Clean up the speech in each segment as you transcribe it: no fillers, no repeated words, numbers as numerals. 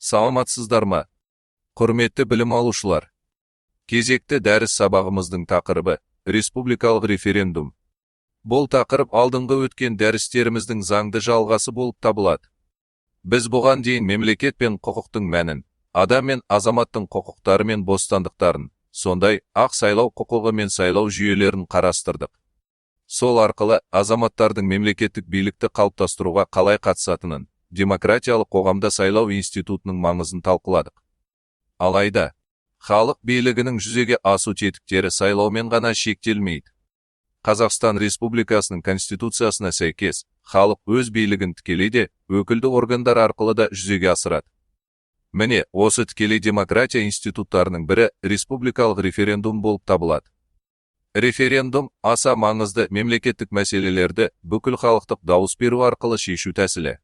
Саламатсыздар ма? Құрметті білім алушылар. Кезекті дәріс сабағымыздың тақырыбы республикалық референдум. Бұл тақырып алдыңғы өткен дәрістеріміздің заңды жалғасы болып табылады. Біз бұған дейін мемлекет пен құқықтың мәнін, адам мен азаматтың құқықтары мен бостандықтарын, сондай-ақ сайлау құқығы мен сайлау жүйелерін қарастырдық. Сол арқылы азаматтардың мемлекеттік билікті қалыптастыруға қалай қатысатынын, демократиялық қоғамда сайлау институтының маңызын талқыладық. Алайда, халық билігінің жүзеге асу тетіктері сайлаумен ғана шектелмейді. Қазақстан Республикасының Конституциясына сәйкес, халық өз билігін тікелей де, өкілді органдар арқылы да жүзеге асырады. Міне, осы тікелей демократия институттарының бірі республикалық референдум болып табылады. Референдум аса маңызды мемлекеттік мәселелерді бүкіл халықтық дауыс беру арқылы шешу тәсілі.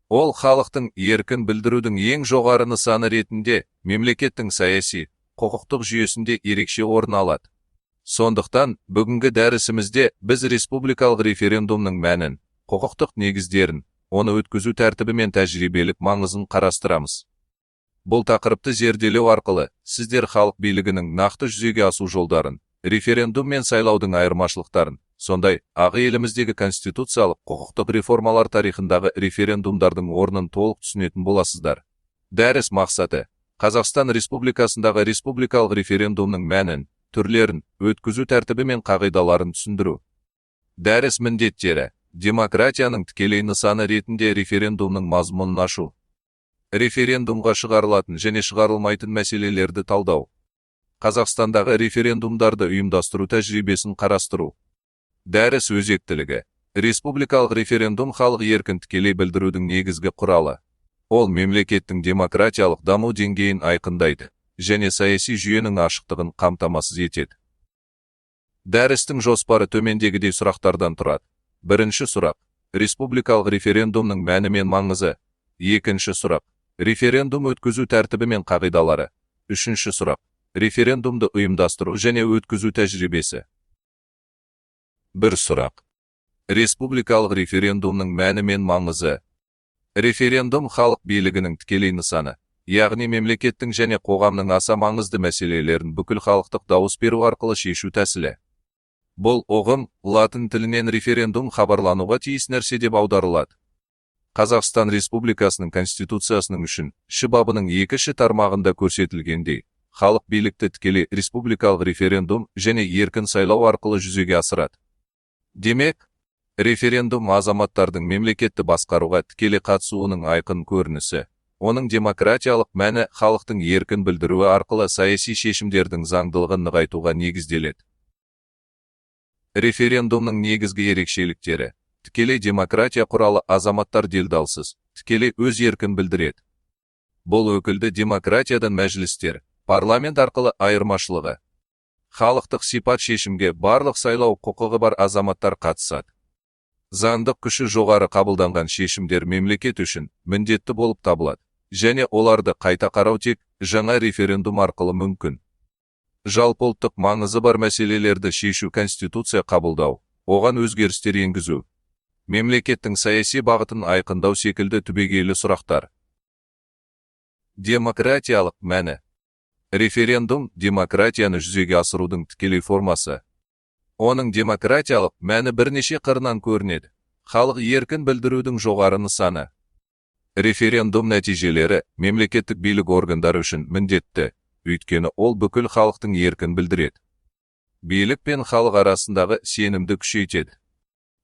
Ол халықтың еркін білдірудің ең жоғары нысаны ретінде мемлекеттің саяси, құқықтық жүйесінде ерекше орын алады. Сондықтан, бүгінгі дәрісімізде біз республикалық референдумның мәнін, құқықтық негіздерін, оны өткізу тәртібі мен тәжірибелік маңызын қарастырамыз. Бұл тақырыпты зерделеу арқылы, сіздер халық билігінің нақты жүзеге асу жолдарын, референдум мен сайлаудың айырмашылықтарын, сондай-ақ еліміздегі конституциялық құқықтық реформалар тарихындағы референдумдардың орнын толық түсінетін боласыздар. Дәріс мақсаты: Қазақстан Республикасындағы республикалық референдумның мәнін, түрлерін, өткізу тәртібі мен қағидаларын түсіндіру. Дәріс міндеттері: демократияның тікелей нысаны ретінде референдумның мазмұнын ашу. Референдумға шығарылатын және шығарылмайтын мәселелерді талдау. Қазақстандағы референдумдарды ұйымдастыру тәжірибесін қарастыру. Дәріс өзектілігі: республикалық референдум халық еркін тікелей білдірудің негізгі құралы. Ол мемлекеттің демократиялық даму деңгейін айқындайды және саяси жүйенің ашықтығын қамтамасыз етеді. Дәрістің жоспары төмендегідей сұрақтардан тұрады. Бірінші сұрақ: республикалық референдумның мәні мен маңызы. Екінші сұрақ: референдум өткізу тәртібі мен қағидалары. Үшінші сұрақ: референдумды ұйымдастыру және өткізу тәжірибесі. Бір сұрақ: республикалық референдумның мәні мен маңызы. Референдум халық билігінің тікелей нысаны, яғни мемлекеттің және қоғамның аса маңызды мәселелерін бүкіл халықтық дауыс беру арқылы шешу тәсілі. Бұл ұғым латын тілінен референдум хабарлануға тиіс нәрсе деп аударылады. Қазақстан Республикасының Конституциясының үшінші бабының екінші тармағында көрсетілгендей, халық билікті тікелей республикалық референдум және еркін сайлау арқылы жүзеге асырады. Демек, референдум азаматтардың мемлекетті басқаруға тікелей қатысуының айқын көрінісі. Оның демократиялық мәні халықтың еркін білдіруі арқылы саяси шешімдердің заңдылығын нығайтуға негізделеді. Референдумның негізгі ерекшеліктері: тікелей демократия құралы азаматтар делдалсыз, тікелей өз еркін білдіреді. Бұл өкілді демократиядан мәжілістер, парламент арқылы айырмашылығы. Халықтық сипат: шешімге барлық сайлау құқығы бар азаматтар қатысады. Заңдық күші жоғары қабылданған шешімдер мемлекет үшін міндетті болып табылады, және оларды қайта қарау тек жаңа референдум арқылы мүмкін. Жалпыұлттық маңызы бар мәселелерді шешу: конституция қабылдау, оған өзгерістер енгізу, мемлекеттің саяси бағытын айқындау секілді түбегейлі сұрақтар. Демократиялық мәні. Референдум демократияны жүзеге асырудың тікелей формасы. Оның демократиялық мәні бірнеше қырынан көрінеді. Халық еркін білдірудің жоғары нысаны. Референдум нәтижелері мемлекеттік билік органдары үшін міндетті, өйткені ол бүкіл халықтың еркін білдіреді. Билік пен халық арасындағы сенімді күшейтеді.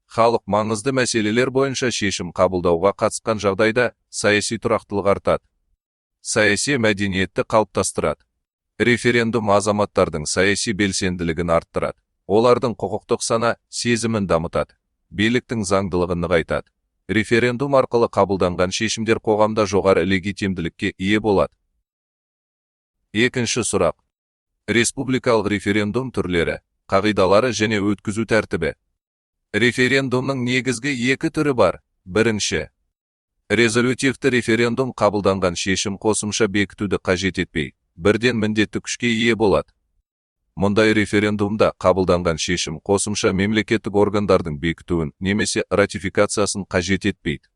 Халық маңызды мәселелер бойынша шешім қабылдауға қатысқан жағдайда саяси тұрақтылық артады. Саяси мәдениетті қалыптастырады. Референдум азаматтардың саяси белсенділігін арттырады. Олардың құқықтық сана сезімін дамытады. Биліктің заңдылығын нығайтады. Референдум арқылы қабылданған шешімдер қоғамда жоғары легитимділікке ие болады. Екінші сұрақ: республикалық референдум түрлері, қағидалары және өткізу тәртібі. Референдумның негізгі екі түрі бар. Бірінші: резолютивті референдум қабылданған шешім қосымша бекітуді қажет етпей, бірден міндетті күшке ие болады. Мұндай референдумда қабылданған шешім қосымша мемлекеттік органдардың бекітуін немесе ратификациясын қажет етпейді.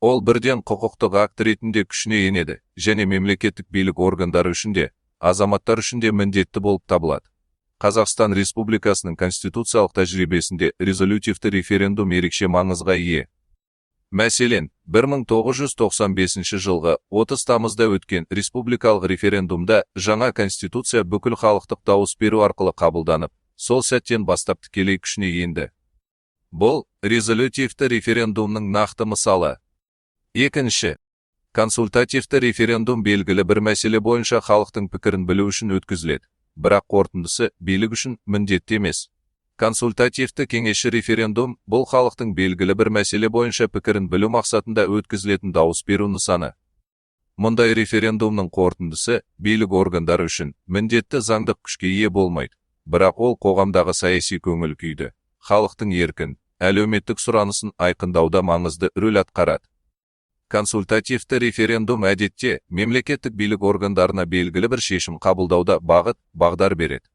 Ол бірден құқықтық акт ретінде күшіне енеді, және мемлекеттік билік органдары үшін де, азаматтар үшін де міндетті болып табылады. Қазақстан Республикасының конституциялық тәжірибесінде резолютивті референдум ерекше маңызға ие. Мәселен, 1995 жылғы 30 тамызда өткен республикалық референдумда жаңа конституция бүкіл халықтық дауыс беру арқылы қабылданып, сол сәттен бастап тікелей күшіне енді. Бұл резолютивті референдумның нақты мысалы. Екінші, консультативті референдум белгілі бір мәселе бойынша халықтың пікірін білу үшін өткізіледі, бірақ қорытындысы билік үшін міндетті емес. Консультативті кеңесші референдум бұл халықтың белгілі бір мәселе бойынша пікірін білу мақсатында өткізілетін дауыс беру нысаны. Мұндай референдумның қорытындысы билік органдары үшін міндетті заңдық күшке ие болмайды, бірақ ол қоғамдағы саяси көңіл күйді, халықтың еркін, әлеуметтік сұранысын айқындауда маңызды рөл атқарады. Консультативті референдум әдетте мемлекеттік билік органдарына белгілі бір шешім қабылдауда бағдар береді.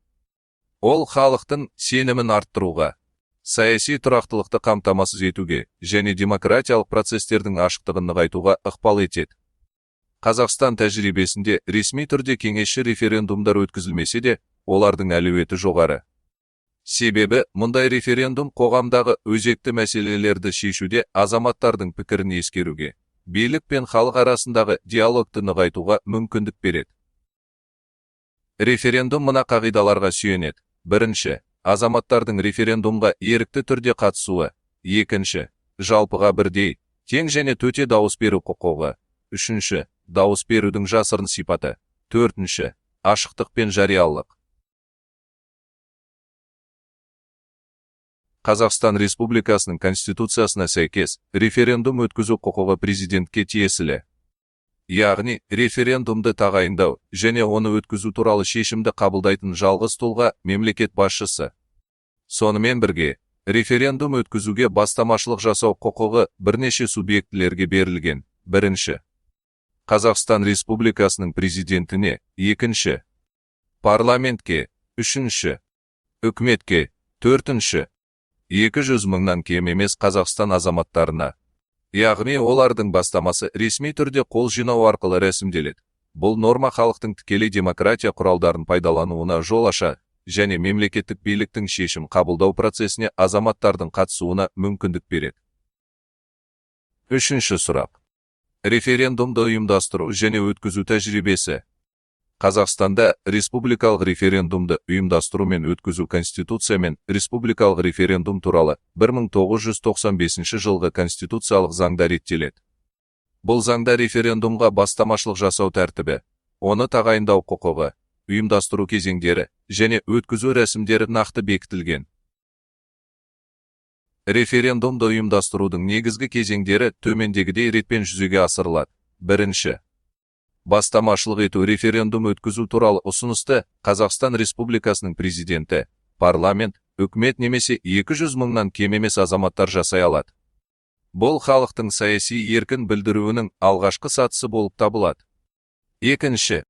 Ол халықтың сенімін арттыруға, саяси тұрақтылықты қамтамасыз етуге және демократиялық процестердің ашықтығын нығайтуға ықпал етеді. Қазақстан тәжірибесінде ресми түрде кеңесші референдумдар өткізілмесе де, олардың әлеуеті жоғары. Себебі, мұндай референдум қоғамдағы өзекті мәселелерді шешуде азаматтардың пікірін ескеруге, билік пен халық арасындағы диалогты нығайтуға мүмкіндік береді. Референдум мына қағидаларға сүйенеді. Бірінші, азаматтардың референдумға ерікті түрде қатысуы. Екінші, жалпыға бірдей, тең және төте дауыс беру құқығы. Үшінші, дауыс берудің жасырын сипаты. Төртінші, ашықтық пен жариялылық. Қазақстан Республикасының Конституциясына сәйкес, референдум өткізу құқығы президентке тиесілі. Яғни, референдумды тағайындау және оны өткізу туралы шешімді қабылдайтын жалғыз тұлға мемлекет басшысы. Сонымен бірге, референдум өткізуге бастамашылық жасау құқығы бірнеше субъектілерге берілген. Бірінші, Қазақстан Республикасының президентіне. Екінші, парламентке. Үшінші, үкіметке. Төртінші, 200 мыңнан кем емес Қазақстан азаматтарына. Яғни олардың бастамасы ресми түрде қол жинау арқылы рәсімделеді. Бұл норма халықтың тікелей демократия құралдарын пайдалануына жол ашады және мемлекеттік биліктің шешім қабылдау процесіне азаматтардың қатысуына мүмкіндік береді. Үшінші сұрақ. Референдумды ұйымдастыру және өткізу тәжірибесі. Қазақстанда республикалық референдумды ұйымдастыру мен өткізу Конституция мен республикалық референдум туралы 1995 жылғы конституциялық заңда реттеледі. Бұл заңда референдумға бастамашылық жасау тәртібі, оны тағайындау құқығы, ұйымдастыру кезеңдері және өткізу рәсімдері нақты бекітілген. Референдумды ұйымдастырудың негізгі кезеңдері төмендегідей ретпен жүзеге асырылады. Бірінші, бастамашылық ету. Референдум өткізу туралы ұсынысты Қазақстан Республикасының президенті, парламент, үкімет немесе 200 мыңнан кем емес азаматтар жасай алады. Бұл халықтың саяси еркін білдіруінің алғашқы сатысы болып табылады. Екінші,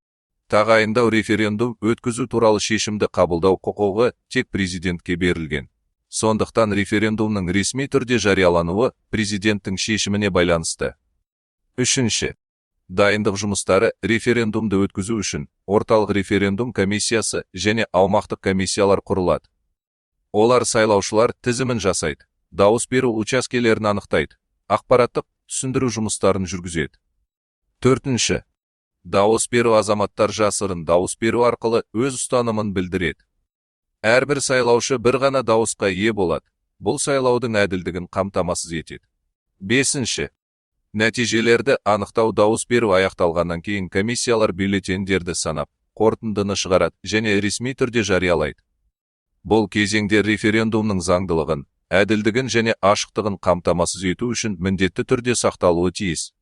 тағайындау. Референдум өткізу туралы шешімді қабылдау құқығы тек президентке берілген. Сондықтан референдумның ресми түрде жариялануы президенттің шешіміне байланысты. Үшінші, дайындық жұмыстары. Референдумды өткізу үшін орталық референдум комиссиясы және аумақтық комиссиялар құрылады. Олар сайлаушылар тізімін жасайды, дауыс беру учаскелерін анықтайды, ақпараттық түсіндіру жұмыстарын жүргізеді. Төртінші, дауыс беру. Азаматтар жасырын дауыс беру арқылы өз ұстанымын білдіреді. Әрбір сайлаушы бір ғана дауысқа ие болады. Бұл сайлаудың әділдігін қамтамасыз етеді. Бесінші, нәтижелерді анықтау. Дауыс беру аяқталғаннан кейін комиссиялар бюллетендерді санап, қорытындыны шығарады және ресми түрде жариялайды. Бұл кезеңде референдумның заңдылығын, әділдігін және ашықтығын қамтамасыз ету үшін міндетті түрде сақталуы тиіс.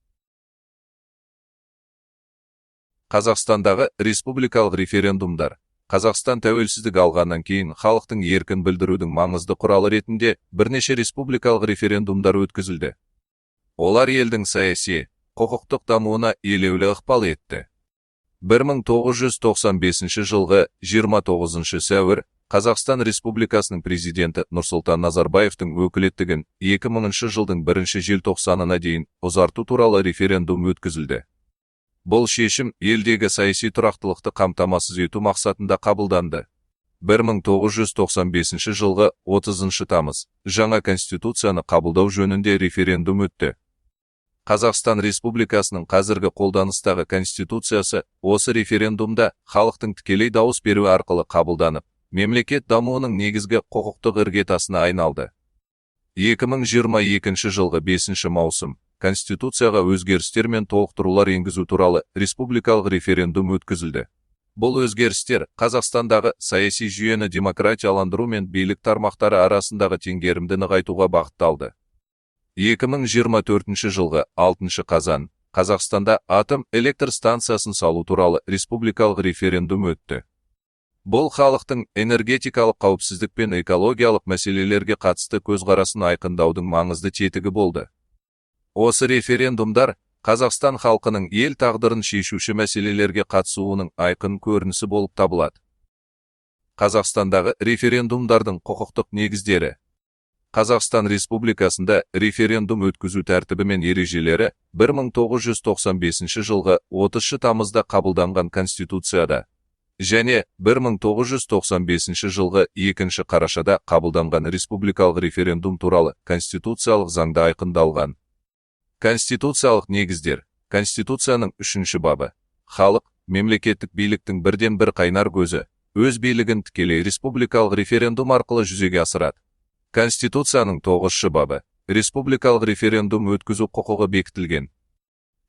Қазақстандағы республикалық референдумдар. Қазақстан тәуелсіздік алғаннан кейін халықтың еркін білдірудің маңызды құралы ретінде бірнеше республикалық референдумдар өткізілді. Олар елдің саяси, құқықтық дамуына елеулі ықпал етті. 1995 жылғы 29 сәуір Қазақстан Республикасының президенті Нұрсұлтан Назарбаевтың өкілеттігін 2000 жылдың 1 желтоқсанына дейін ұзарту туралы референдум өткізілді. Бұл шешім елдегі саяси тұрақтылықты қамтамасыз ету мақсатында қабылданды. 1995 жылғы 30 тамыз жаңа конституцияны қабылдау жөнінде референдум өтті. Қазақстан Республикасының қазіргі қолданыстағы конституциясы осы референдумда халықтың тікелей дауыс беруі арқылы қабылданып, мемлекет дамуының негізгі құқықтық іргетасына айналды. 2022 жылғы 5 маусым Конституцияға өзгерістер мен толықтырулар енгізу туралы республикалық референдум өткізілді. Бұл өзгерістер Қазақстандағы саяси жүйені демократияландыру мен билік тармақтары арасындағы теңгерімді нығайтуға бағытталды. 2024 жылғы 6 қазан Қазақстанда атом электр станциясын салу туралы республикалық референдум өтті. Бұл халықтың энергетикалық қауіпсіздік пен экологиялық мәселелерге қатысты көзқарасын айқындаудың маңызды тетігі болды. Осы референдумдар Қазақстан халқының ел тағдырын шешуші мәселелерге қатысуының айқын көрінісі болып табылады. Қазақстандағы референдумдардың құқықтық негіздері. Қазақстан Республикасында референдум өткізу тәртібі мен ережелері 1995 жылғы 30 тамызда қабылданған Конституцияда және 1995 жылғы 2 қарашада қабылданған республикалық референдум туралы конституциялық заңда айқындалған. Конституциялық негіздер. Конституцияның 3 бабы. Халық, мемлекеттік биліктің бірден-бір қайнар көзі, өз билігін тікелей республикалық референдум арқылы жүзеге асырады. Конституцияның 9 бабы. Республикалық референдум өткізу құқығы бекітілген.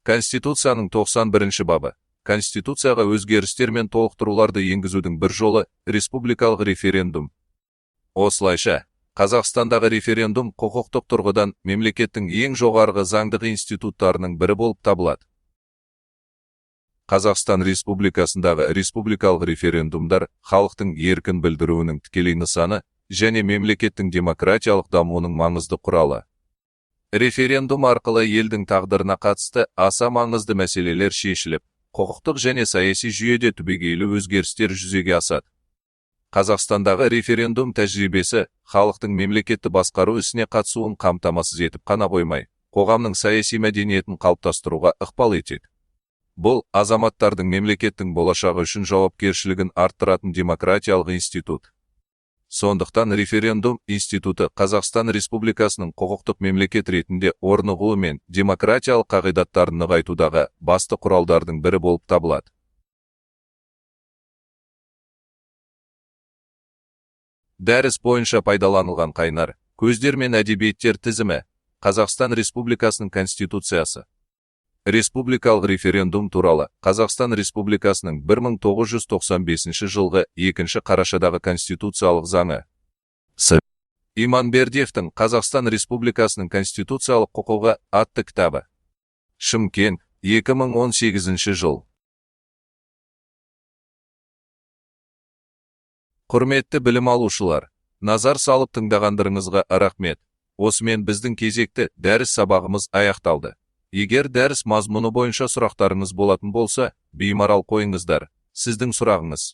Конституцияның 91 бабы. Конституцияға өзгерістер мен толықтыруларды енгізудің бір жолы республикалық референдум. Осылайша, Қазақстандағы референдум құқықтық тұрғыдан мемлекеттің ең жоғарғы заңдық институттарының бірі болып табылады. Қазақстан Республикасындағы республикалық референдумдар халықтың еркін білдіруінің тікелей нысаны және мемлекеттің демократиялық дамуының маңызды құралы. Референдум арқылы елдің тағдырына қатысты аса маңызды мәселелер шешіліп, құқықтық және саяси жүйеде түбегейлі өзгерістер жүзеге асады. Қазақстандағы референдум тәжірибесі халықтың мемлекетті басқару ісіне қатысуын қамтамасыз етіп қана қоймай, қоғамның саяси мәдениетін қалыптастыруға ықпал етеді. Бұл азаматтардың мемлекеттің болашағы үшін жауапкершілігін арттыратын демократиялық институт. Сондықтан референдум институты Қазақстан Республикасының құқықтық мемлекет ретінде орнығуы мен демократиялық қағидаттарын нығайтудағы басты құралдардың бірі болып табылады. Дәріс бойынша пайдаланылған қайнар көздер мен әдебиеттер тізімі. Қазақстан Республикасының Конституциясы. Республикалық референдум туралы Қазақстан Республикасының 1995 жылғы 2 қарашадағы конституциялық заңы. Иманбердиевтің Қазақстан Республикасының конституциялық құқығы атты кітабы. Шымкент, 2018 жыл. Құрметті білім алушылар, назар салып тыңдағандарыңызға рахмет. Осымен біздің кезекті дәріс сабағымыз аяқталды. Егер дәріс мазмұны бойынша сұрақтарыңыз болатын болса, беймарал қойыңыздар. Сіздің сұрағыңыз